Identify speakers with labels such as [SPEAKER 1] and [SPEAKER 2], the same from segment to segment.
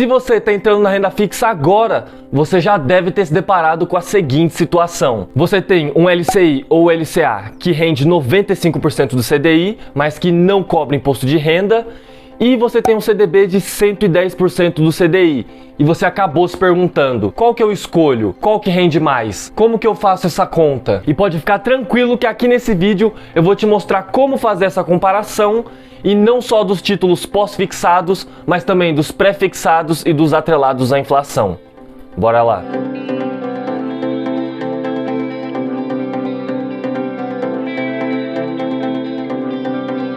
[SPEAKER 1] Se você está entrando na renda fixa agora, você já deve ter se deparado com a seguinte situação. Você tem um LCI ou LCA que rende 95% do CDI, mas que não cobra imposto de renda, e você tem um CDB de 110% do CDI. E você acabou se perguntando, qual que eu escolho? Qual que rende mais? Como que eu faço essa conta? E pode ficar tranquilo que aqui nesse vídeo eu vou te mostrar como fazer essa comparação, e não só dos títulos pós-fixados, mas também dos pré-fixados e dos atrelados à inflação. Bora lá!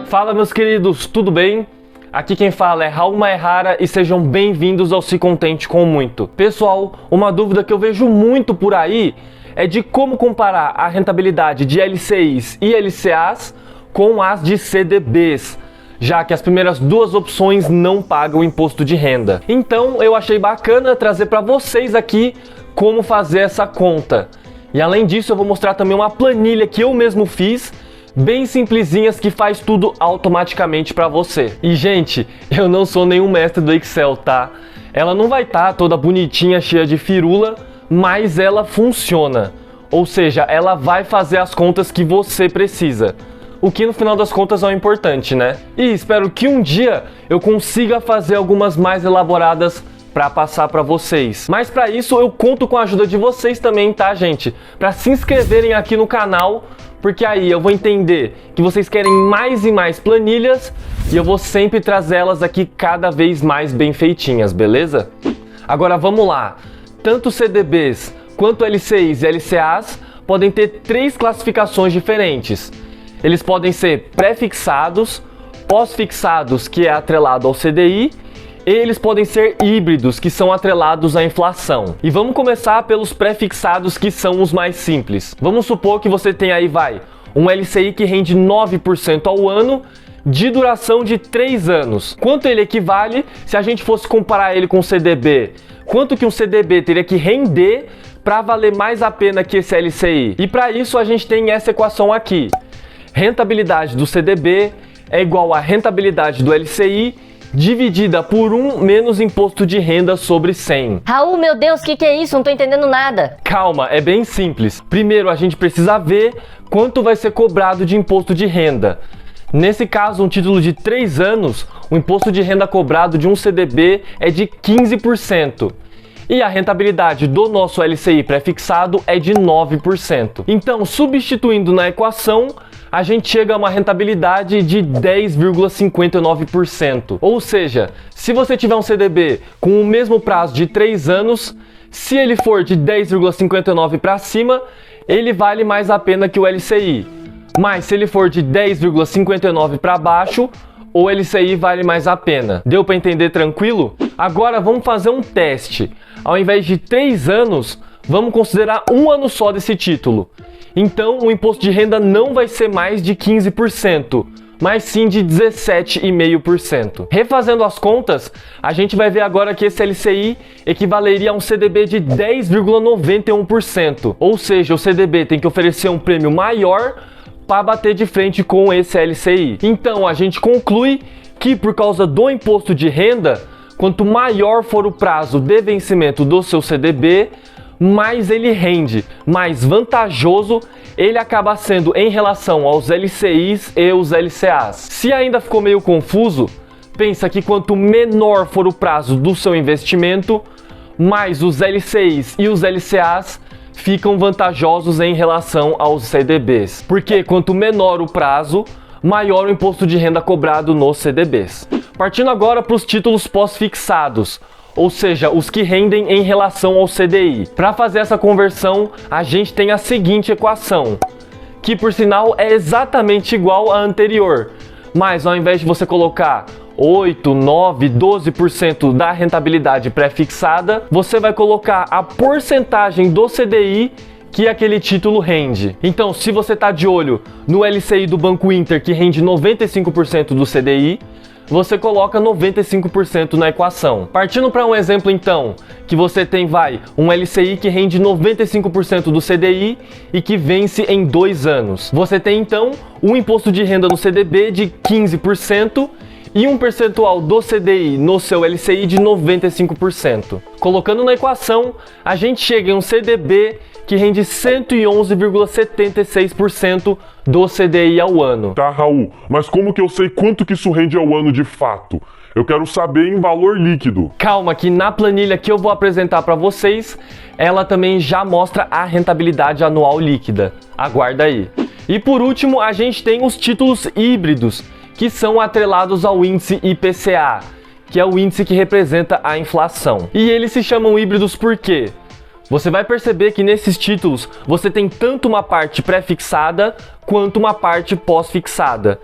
[SPEAKER 1] Fala, meus queridos, tudo bem? Aqui quem fala é Raul Maerrara e sejam bem-vindos ao Se Contente com Muito. Pessoal, uma dúvida que eu vejo muito por aí é de como comparar a rentabilidade de LCIs e LCAs com as de CDBs, já que as primeiras duas opções não pagam imposto de renda. Então eu achei bacana trazer para vocês aqui como fazer essa conta. E além disso eu vou mostrar também uma planilha que eu mesmo fiz, bem simplesinhas, que faz tudo automaticamente para você. E gente, eu não sou nenhum mestre do Excel, tá? Ela não vai estar toda bonitinha, cheia de firula, mas ela funciona. Ou seja, ela vai fazer as contas que você precisa. O que no final das contas é o importante, né? E espero que um dia eu consiga fazer algumas mais elaboradas para passar para vocês. Mas para isso eu conto com a ajuda de vocês também, tá, gente? Para se inscreverem aqui no canal, porque aí eu vou entender que vocês querem mais e mais planilhas e eu vou sempre trazer elas aqui cada vez mais bem feitinhas, beleza? Agora vamos lá. Tanto CDBs quanto LCIs e LCAs podem ter três classificações diferentes. Eles podem ser pré-fixados, pós-fixados, que é atrelado ao CDI, e eles podem ser híbridos, que são atrelados à inflação. E vamos começar pelos pré-fixados, que são os mais simples. Vamos supor que você tem aí, um LCI que rende 9% ao ano, de duração de 3 anos. Quanto ele equivale se a gente fosse comparar ele com o CDB? Quanto que um CDB teria que render para valer mais a pena que esse LCI? E para isso a gente tem essa equação aqui. Rentabilidade do CDB é igual à rentabilidade do LCI dividida por 1 menos imposto de renda sobre 100.
[SPEAKER 2] Raul, meu Deus, o que é isso? Não tô entendendo nada.
[SPEAKER 1] Calma, é bem simples. Primeiro a gente precisa ver quanto vai ser cobrado de imposto de renda. Nesse caso, um título de 3 anos, o imposto de renda cobrado de um CDB é de 15%. E a rentabilidade do nosso LCI pré-fixado é de 9%. Então, substituindo na equação, a gente chega a uma rentabilidade de 10,59%. Ou seja, se você tiver um CDB com o mesmo prazo de 3 anos, se ele for de 10,59 para cima, ele vale mais a pena que o LCI. Mas se ele for de 10,59 para baixo, o LCI vale mais a pena. Deu para entender tranquilo? Agora vamos fazer um teste. Ao invés de 3 anos, vamos considerar 1 ano só desse título. Então o imposto de renda não vai ser mais de 15%, mas sim de 17,5%. Refazendo as contas, a gente vai ver agora que esse LCI equivaleria a um CDB de 10,91%. Ou seja, o CDB tem que oferecer um prêmio maior para bater de frente com esse LCI. Então a gente conclui que por causa do imposto de renda, quanto maior for o prazo de vencimento do seu CDB, mais ele rende, mais vantajoso ele acaba sendo em relação aos LCIs e os LCAs. Se ainda ficou meio confuso, pensa que quanto menor for o prazo do seu investimento, mais os LCIs e os LCAs ficam vantajosos em relação aos CDBs. Porque quanto menor o prazo, maior o imposto de renda cobrado nos CDBs. Partindo agora para os títulos pós-fixados, ou seja, os que rendem em relação ao CDI. Para fazer essa conversão, a gente tem a seguinte equação, que por sinal é exatamente igual à anterior, mas ao invés de você colocar 8, 9, 12% da rentabilidade pré-fixada, você vai colocar a porcentagem do CDI que aquele título rende. Então, se você está de olho no LCI do Banco Inter, que rende 95% do CDI, você coloca 95% na equação. Partindo para um exemplo então, que você tem um LCI que rende 95% do CDI e que vence em 2 anos. Você tem então um imposto de renda no CDB de 15% e um percentual do CDI no seu LCI de 95%. Colocando na equação, a gente chega em um CDB que rende 111,76% do CDI ao ano.
[SPEAKER 3] Tá, Raul, mas como que eu sei quanto que isso rende ao ano de fato? Eu quero saber em valor líquido.
[SPEAKER 1] Calma, que na planilha que eu vou apresentar para vocês, ela também já mostra a rentabilidade anual líquida. Aguarda aí. E por último, a gente tem os títulos híbridos, que são atrelados ao índice IPCA, que é o índice que representa a inflação. E eles se chamam híbridos por quê? Você vai perceber que nesses títulos você tem tanto uma parte pré-fixada quanto uma parte pós-fixada.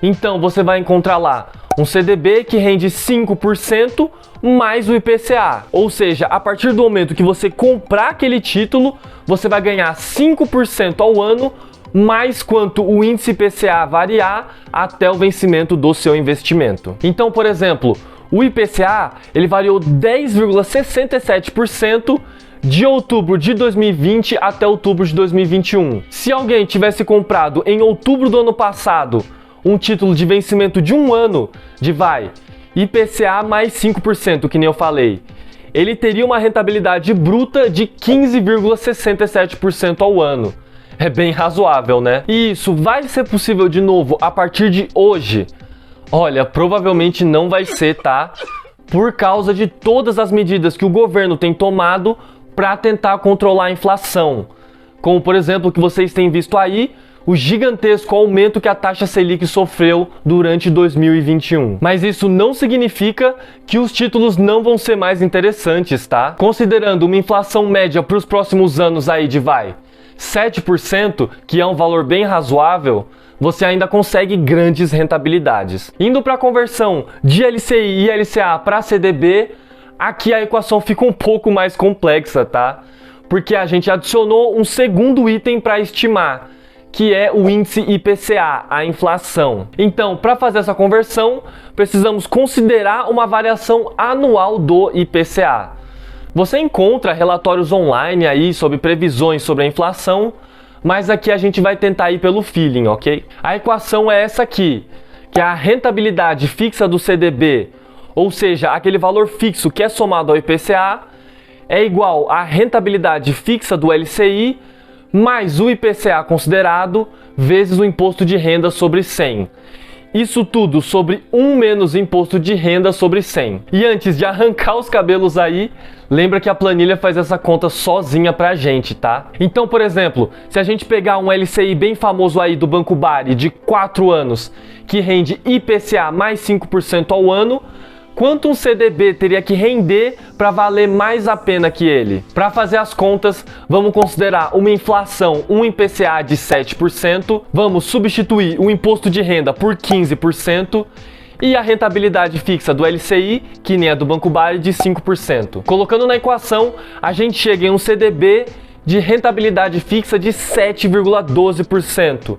[SPEAKER 1] Então você vai encontrar lá um CDB que rende 5% mais o IPCA. Ou seja, a partir do momento que você comprar aquele título, você vai ganhar 5% ao ano, mais quanto o índice IPCA variar até o vencimento do seu investimento. Então, por exemplo, o IPCA ele variou 10,67% de outubro de 2020 até outubro de 2021. Se alguém tivesse comprado em outubro do ano passado um título de vencimento de um ano de IPCA mais 5%, que nem eu falei, ele teria uma rentabilidade bruta de 15,67% ao ano. É bem razoável, né? E isso vai ser possível de novo a partir de hoje? Olha, provavelmente não vai ser, tá? Por causa de todas as medidas que o governo tem tomado para tentar controlar a inflação. Como, por exemplo, que vocês têm visto aí, o gigantesco aumento que a taxa Selic sofreu durante 2021. Mas isso não significa que os títulos não vão ser mais interessantes, tá? Considerando uma inflação média para os próximos anos aí de 7%, que é um valor bem razoável, você ainda consegue grandes rentabilidades. Indo para a conversão de LCI e LCA para CDB, aqui a equação fica um pouco mais complexa, tá? Porque a gente adicionou um segundo item para estimar, que é o índice IPCA, a inflação. Então, para fazer essa conversão, precisamos considerar uma variação anual do IPCA. Você encontra relatórios online aí sobre previsões sobre a inflação, mas aqui a gente vai tentar ir pelo feeling, ok? A equação é essa aqui, que é a rentabilidade fixa do CDB, ou seja, aquele valor fixo que é somado ao IPCA, é igual à rentabilidade fixa do LCI mais o IPCA considerado vezes o imposto de renda sobre 100. Isso tudo sobre 1 menos imposto de renda sobre 100. E antes de arrancar os cabelos aí, lembra que a planilha faz essa conta sozinha pra gente, tá? Então, por exemplo, se a gente pegar um LCI bem famoso aí do Banco Bari de 4 anos, que rende IPCA mais 5% ao ano, quanto um CDB teria que render para valer mais a pena que ele? Para fazer as contas, vamos considerar uma inflação, um IPCA de 7%, vamos substituir o imposto de renda por 15% e a rentabilidade fixa do LCI, que nem a do Banco Bari, de 5%. Colocando na equação, a gente chega em um CDB de rentabilidade fixa de 7,12%.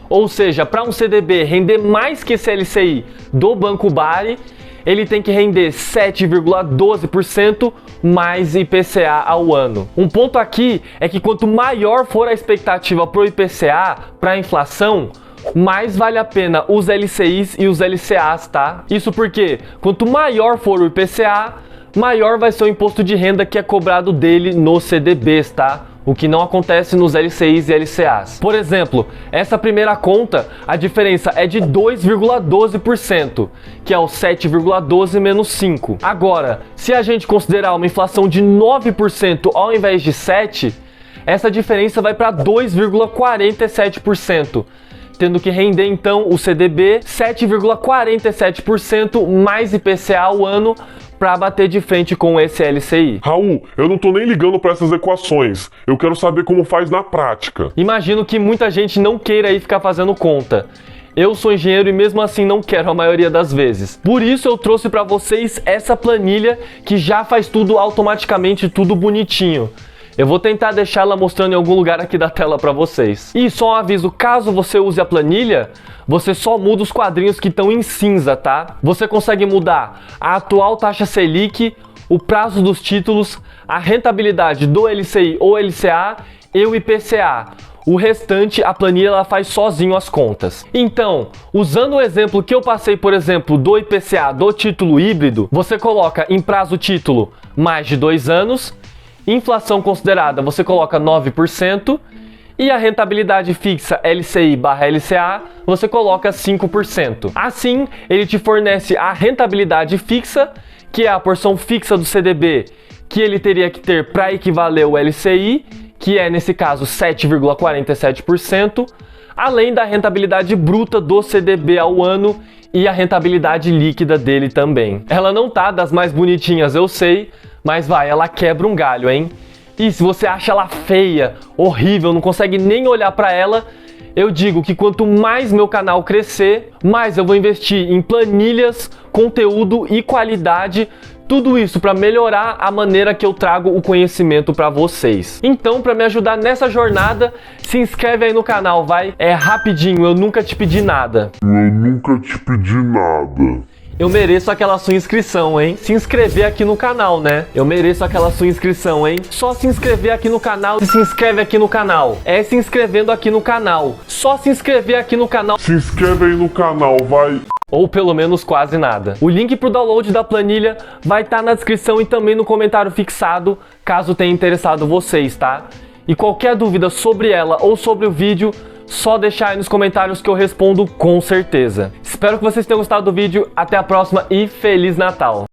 [SPEAKER 1] Ou seja, para um CDB render mais que esse LCI do Banco Bari, ele tem que render 7,12% mais IPCA ao ano. Um ponto aqui é que quanto maior for a expectativa para o IPCA, para a inflação, mais vale a pena os LCIs e os LCAs, tá? Isso porque quanto maior for o IPCA, maior vai ser o imposto de renda que é cobrado dele nos CDBs, tá? O que não acontece nos LCIs e LCAs. Por exemplo, essa primeira conta, a diferença é de 2,12%, que é o 7,12 menos 5. Agora, se a gente considerar uma inflação de 9% ao invés de 7%, essa diferença vai para 2,47%. Tendo que render então o CDB 7,47% mais IPCA ao ano para bater de frente com esse LCI.
[SPEAKER 3] Raul, eu não tô nem ligando para essas equações. Eu quero saber como faz na prática.
[SPEAKER 1] Imagino que muita gente não queira aí ficar fazendo conta. Eu sou engenheiro e mesmo assim não quero a maioria das vezes. Por isso eu trouxe para vocês essa planilha que já faz tudo automaticamente, tudo bonitinho. Eu vou tentar deixar ela mostrando em algum lugar aqui da tela para vocês. E só um aviso, caso você use a planilha, você só muda os quadrinhos que estão em cinza, tá? Você consegue mudar a atual taxa Selic, o prazo dos títulos, a rentabilidade do LCI ou LCA e o IPCA. O restante, a planilha ela faz sozinho as contas. Então, usando o exemplo que eu passei, por exemplo, do IPCA do título híbrido, você coloca em prazo título mais de 2 anos, inflação considerada você coloca 9%, e a rentabilidade fixa LCI/LCA você coloca 5%. Assim, ele te fornece a rentabilidade fixa, que é a porção fixa do CDB que ele teria que ter para equivaler o LCI, que é nesse caso 7,47%, além da rentabilidade bruta do CDB ao ano e a rentabilidade líquida dele também. Ela não tá das mais bonitinhas, eu sei, mas ela quebra um galho, hein? E se você acha ela feia, horrível, não consegue nem olhar para ela, eu digo que quanto mais meu canal crescer, mais eu vou investir em planilhas, conteúdo e qualidade, tudo isso para melhorar a maneira que eu trago o conhecimento para vocês. Então, para me ajudar nessa jornada, se inscreve aí no canal, vai. É rapidinho, eu nunca te pedi nada. Eu mereço aquela sua inscrição, hein? Se inscrever aqui no canal, né? Eu mereço aquela sua inscrição, hein? Só se inscrever aqui no canal. Se inscreve aqui no canal. É se inscrevendo aqui no canal. Só se inscrever aqui no canal.
[SPEAKER 3] Se inscreve aí no canal, vai.
[SPEAKER 1] Ou pelo menos quase nada. O link pro download da planilha vai estar na descrição e também no comentário fixado, caso tenha interessado vocês, tá? E qualquer dúvida sobre ela ou sobre o vídeo, só deixar aí nos comentários que eu respondo com certeza. Espero que vocês tenham gostado do vídeo, até a próxima e Feliz Natal!